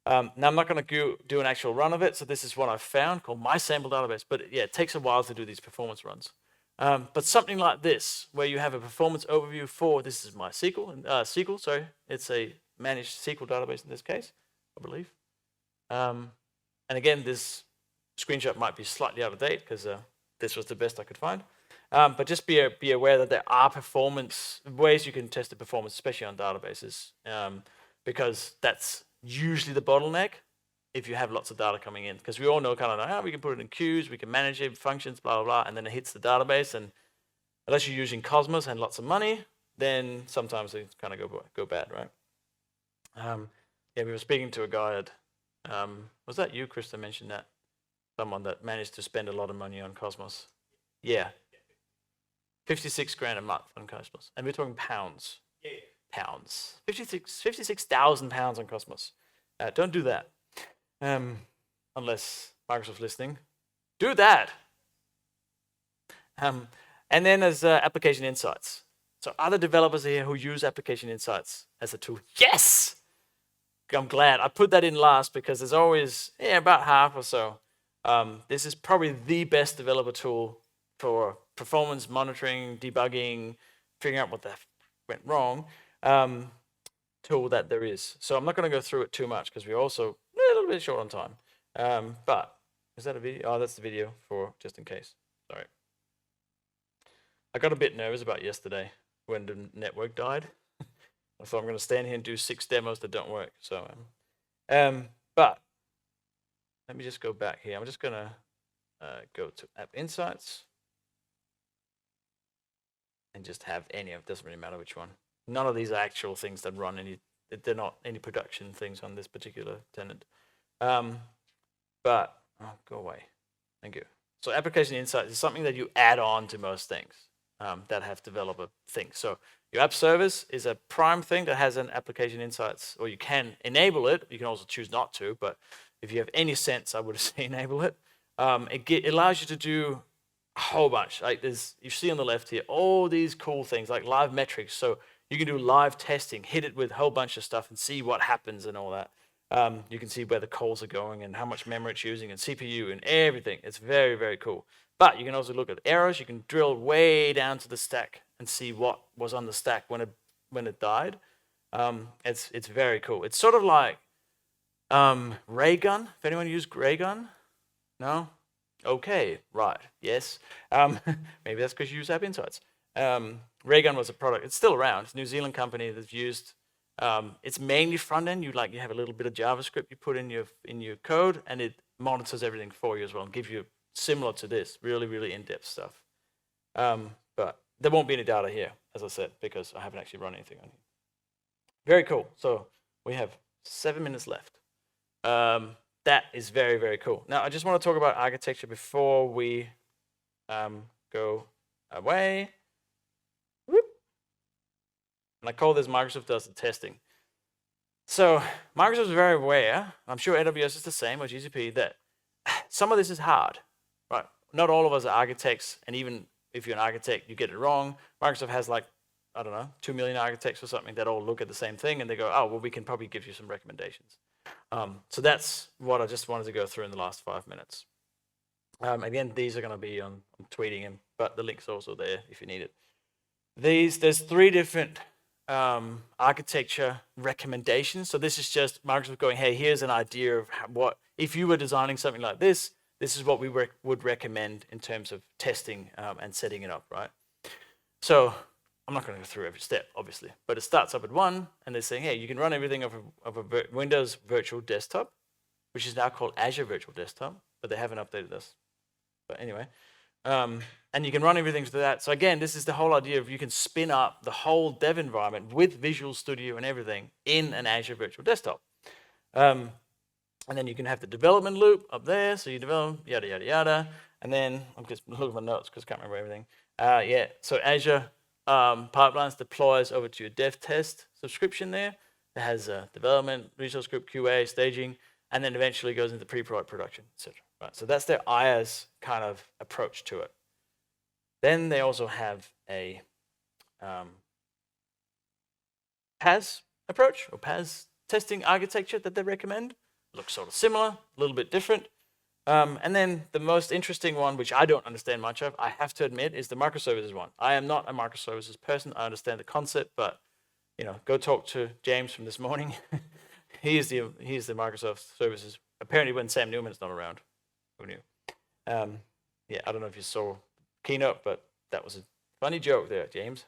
Now, I'm not going to do an actual run of it, so this is what I've found called my sample database. But yeah, it takes a while to do these performance runs. But something like this, where you have a performance overview for, this is my SQL, sorry, it's a managed SQL database in this case, I believe. And again, this screenshot might be slightly out of date because this was the best I could find. But just be aware that there are performance ways you can test the performance, especially on databases, because that's usually the bottleneck. if you have lots of data coming in, because we all know kind of like, we can put it in queues, we can manage it, functions, blah, blah, blah, and then it hits the database, and unless you're using Cosmos and lots of money, then sometimes they kind of go bad, right? Yeah, we were speaking to a guy at, was that you, Chris, that mentioned that? Someone that managed to spend a lot of money on Cosmos. Yeah. 56 grand a month on Cosmos. And we're talking pounds. Yeah. Pounds. 56,000 pounds on Cosmos. Don't do that. Unless Microsoft's listening. Do that. And then there's application insights. So other developers here who use application insights as a tool. Yes! I'm glad. I put that in last because there's always, about half or so. This is probably the best developer tool for performance monitoring, debugging, figuring out what that went wrong, tool that there is. So I'm not going to go through it too much because we're also a little bit short on time. But is that a video? Oh, that's the video for just in case. Sorry. I got a bit nervous about yesterday when the network died. So I'm going to stand here and do 6 demos that don't work. So, but let me just go back here. I'm just going to go to App Insights and just have any of it. Doesn't really matter which one. None of these are actual things that run any. They're not any production things on this particular tenant. But go away. Thank you. So Application Insights is something that you add on to most things that have developer things. So your app service is a prime thing that has an application insights, or you can enable it. You can also choose not to, but if you have any sense, I would say enable it. It allows you to do a whole bunch. Like you see on the left here, all these cool things like live metrics. So you can do live testing, hit it with a whole bunch of stuff and see what happens and all that. You can see where the calls are going and how much memory it's using and CPU and everything. It's very, very cool. But you can also look at errors. You can drill way down to the stack and see what was on the stack when it died. It's very cool. It's sort of like Raygun. If anyone used Raygun? No? Okay, right, yes. Maybe that's because you use App Insights. Raygun was a product. It's still around. It's a New Zealand company that's used. It's mainly front end. You have a little bit of JavaScript you put in your code, and it monitors everything for you as well and gives you similar to this, really, really in-depth stuff. But there won't be any data here, as I said, because I haven't actually run anything on here. Very cool. So we have 7 minutes left. That is very, very cool. Now, I just want to talk about architecture before we go away. Whoop. And I call this Microsoft does the testing. So Microsoft is very aware, I'm sure AWS is the same, or GCP, that some of this is hard, right? Not all of us are architects, and even if you're an architect, you get it wrong. Microsoft has like, I don't know, 2 million architects or something that all look at the same thing, and they go, oh, well, we can probably give you some recommendations. So that's what I just wanted to go through in the last 5 minutes. Again, these are going to be on tweeting them, but the link's also there if you need it. There's 3 different architecture recommendations. So this is just Microsoft going, hey, here's an idea of what, if you were designing something like this is what we would recommend in terms of testing and setting it up, right? So I'm not going to go through every step, obviously, but it starts up at 1, and they're saying, hey, you can run everything off of a Windows Virtual Desktop, which is now called Azure Virtual Desktop, but they haven't updated this. But anyway, and you can run everything through that. So again, this is the whole idea of you can spin up the whole dev environment with Visual Studio and everything in an Azure Virtual Desktop. And then you can have the development loop up there, so you develop, yada, yada, yada. And then, I'm just looking at my notes because I can't remember everything. Yeah, so Azure pipelines deploys over to your dev test subscription there. It has development, resource group, QA, staging, and then eventually goes into pre-prod production, etc. Right, so that's their IaaS kind of approach to it. Then they also have a PaaS approach, or PaaS testing architecture that they recommend. Looks sort of similar, a little bit different. And then the most interesting one, which I don't understand much of, I have to admit, is the microservices one. I am not a microservices person. I understand the concept, but go talk to James from this morning. He's the Microsoft services. Apparently, when Sam Newman's not around, who knew? Yeah, I don't know if you saw keynote, but that was a funny joke there, James.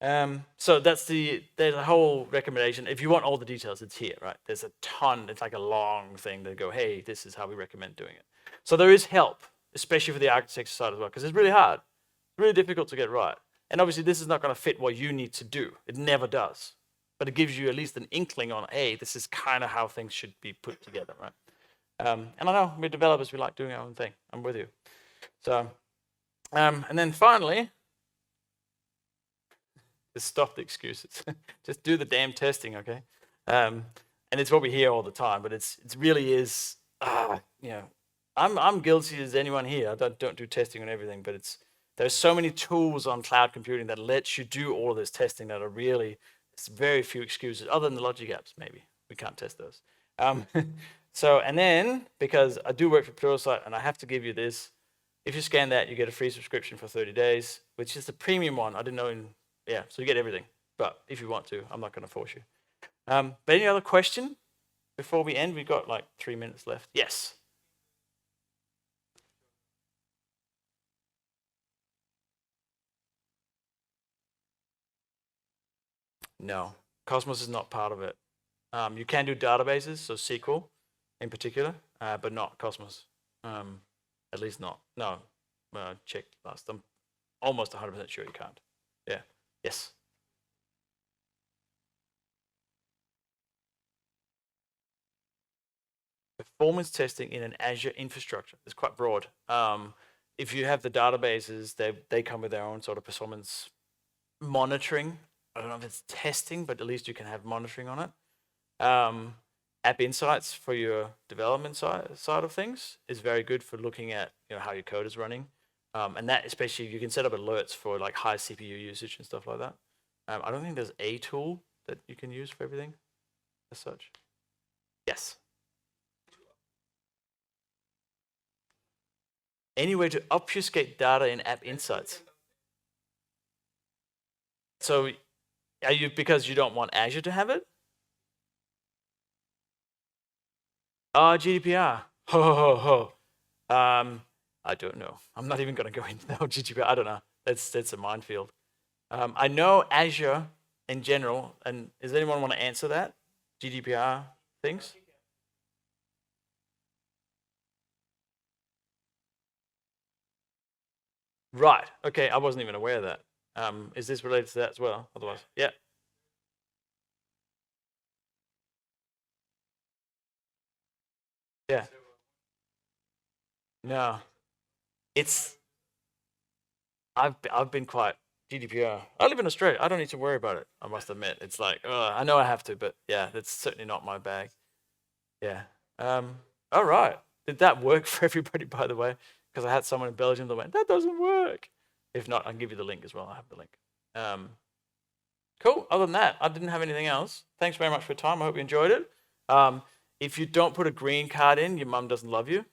So there's a whole recommendation. If you want all the details, it's here, right? There's a ton. It's like a long thing that go, hey, this is how we recommend doing it. So there is help, especially for the architecture side as well, because it's really hard. It's really difficult to get right. And obviously, this is not going to fit what you need to do. It never does. But it gives you at least an inkling on, hey, this is kind of how things should be put together, right? And I know we're developers, we like doing our own thing. I'm with you. So, and then finally, just stop the excuses. Just do the damn testing, okay? And it's what we hear all the time, but it really is, I'm guilty as anyone here. I don't do testing on everything, but there's so many tools on cloud computing that lets you do all of this testing that are really, it's very few excuses, other than the logic apps, maybe. We can't test those. So, and then, because I do work for Pluralsight, and I have to give you this, if you scan that, you get a free subscription for 30 days, which is the premium one. I didn't know, so you get everything. But if you want to, I'm not going to force you. But any other question before we end? We've got like 3 minutes left. Yes. No, Cosmos is not part of it. You can do databases, so SQL in particular, but not Cosmos. At least not. No, checked last. I'm almost 100% sure you can't. Yeah. Yes. Performance testing in an Azure infrastructure is quite broad. If you have the databases, they come with their own sort of performance monitoring. I don't know if it's testing, but at least you can have monitoring on it. App Insights for your development side of things is very good for looking at how your code is running. And that especially, you can set up alerts for like high CPU usage and stuff like that. I don't think there's a tool that you can use for everything as such. Yes. Any way to obfuscate data in App Insights? So are you, because you don't want Azure to have it? GDPR. I don't know. I'm not even going to go into the whole GDPR. I don't know. That's a minefield. I know Azure in general, and does anyone want to answer that? GDPR things? Right. Okay. I wasn't even aware of that. Is this related to that as well? Otherwise, yeah. Yeah. No. I've been quite GDPR. I live in Australia. I don't need to worry about it. I must admit. It's like, I know I have to, but yeah, that's certainly not my bag. Yeah. All right. Did that work for everybody, by the way? Because I had someone in Belgium that went, that doesn't work. If not, I'll give you the link as well. I have the link. Cool. Other than that, I didn't have anything else. Thanks very much for your time. I hope you enjoyed it. If you don't put a green card in, your mum doesn't love you.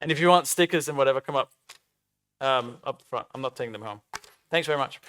And if you want stickers and whatever, come up front. I'm not taking them home. Thanks very much.